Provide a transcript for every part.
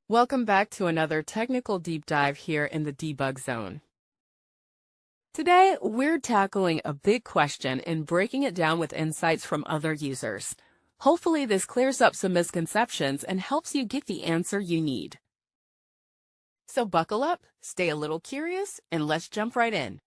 Welcome back to another technical deep dive here in the debug zone. Today, we're tackling a big question and breaking it down with insights from other users. Hopefully, this clears up some misconceptions and helps you get the answer you need. So buckle up, stay a little curious, and let's jump right in.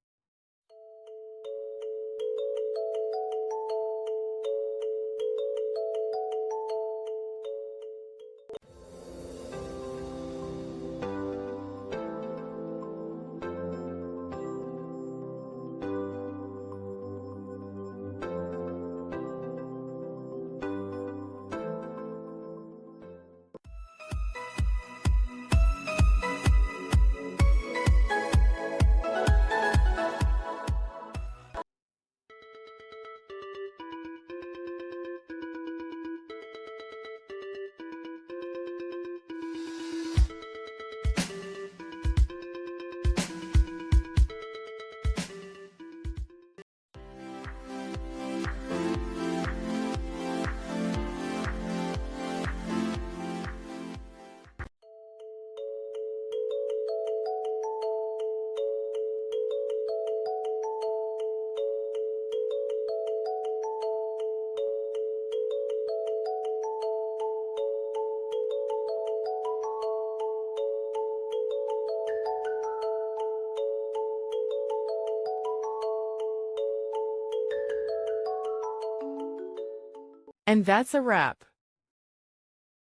And that's a wrap.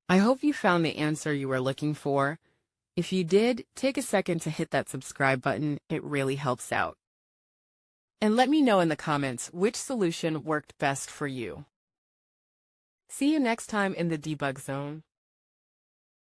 I hope you found the answer you were looking for. If you did, take a second to hit that subscribe button. It really helps out. And let me know in the comments which solution worked best for you. See you next time in the debug zone.